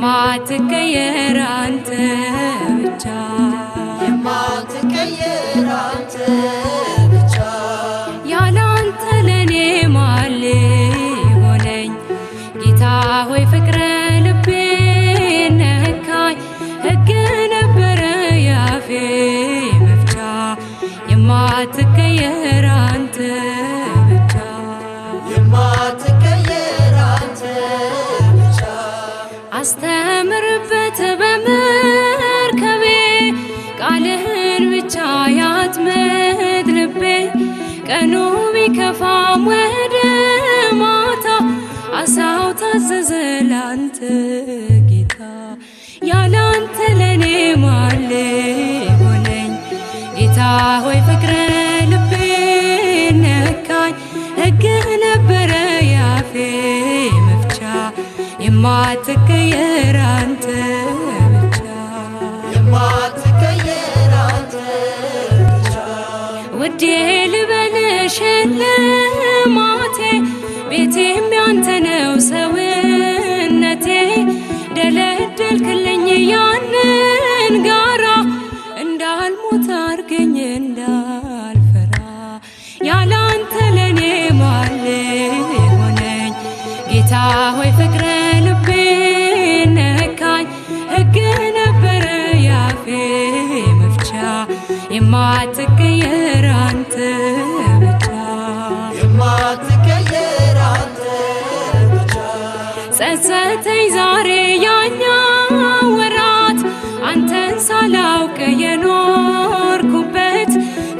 የማትቀየር አንተ ብቻ የማትቀየር አንተ ብቻ ያላንተ ለኔ ማን ሊሆነኝ ጌታ ሆይ ፍቅረ ልቤ ነካኝ ሕግ ነበረ ያፌ መፍቻ የማትቀየር አንተ ብቻ የማትቀየር አንተ ብቻ አስተምርበት በመርከቤ ቃልህን ብቻ ያጥምድ ልቤ ቀኑ ቢከፋም ወደ ማታ አሳው ታዘዘ ላንተ ጌታ ያላንተ ለኔ ማን ሊሆነኝ ጌታ ሆይ ፍቅረ ልቤ ነካኝ ሕግ ነበረ ያፌ መፍቻ የማትቀየር አንተ ብቻ የማትቀየር አንተ ብቻ ውዴ ልበልሽ ልማቴ ቤቴም ያንተ ነው ሰውነቴ ደለደልክልኝ ያንን ጋራ እንዳልሞት አርገኝ እንዳልፈራ ያላንተ ለኔ ማን ሊሆነኝ ጌታ ሆይ ፍቅረ ልቤ ነካኝ ሕግ ነበረ ያፌ መፍቻ የማትቀየር አንተ ብቻ የማትቀየር አንተ ብቻ ጸጸተኝ ዛሬ ያኛው ወራት አንተን ሳላውቅ የኖርኩበት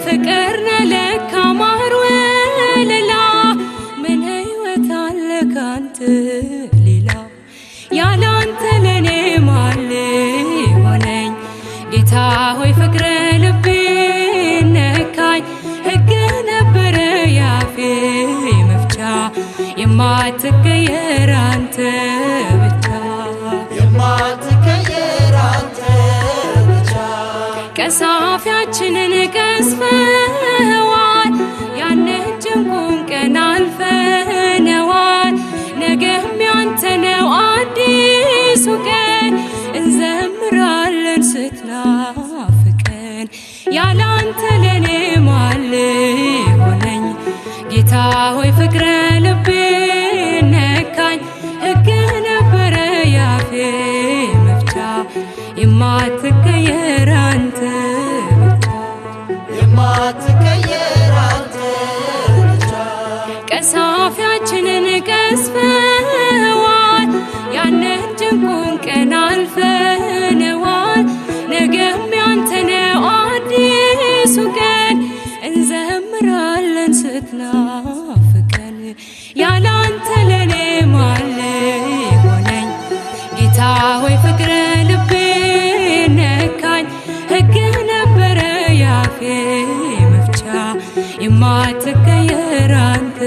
ፍቅር ነህ ለካ ማር ወለላ ምን ሕይወት አለ ካንተ ሌላ ያላንተ ለኔ ማን ሊሆነኝ ጌታ ሆይ ፍቅረ ልቤ ነካኝ ሕግ ነበረ ያፌ መፍቻ የማትቀየር አንተ ብቻ የማትቀየር አንተ ብቻ ቀሳፊያችንን ቀስፈዋል ያንን ጭንቁን ቀን አልፈነዋል ነገም ያንተ ነው አዲሱ ቀን እንዘምራለን ስትናፍቀን ያላንተ ለኔ ማን ሊሆነኝ ጌታ ሆይ ፍቅረ ልቤ ነካኝ ሕግ ነበረ ያፌ መፍቻ የማትቀየር አንተ ብቻ የማትቀየር አንተ ብቻ ቀሳፊያችንን ቀስፈዋል ያንን ጭንቁን ቀን አልፈነዋል ነገም ያንተ ነው አዲሱ ቀን እንዘምራለን ስትናፍቀን ያላንተ ለኔ ማን ሊሆነኝ ጌታ ሆይ ፍቅረ ልቤ ነካኝ ሕግ ነበረ ያፌ መፍቻ የማትቀየር አንተ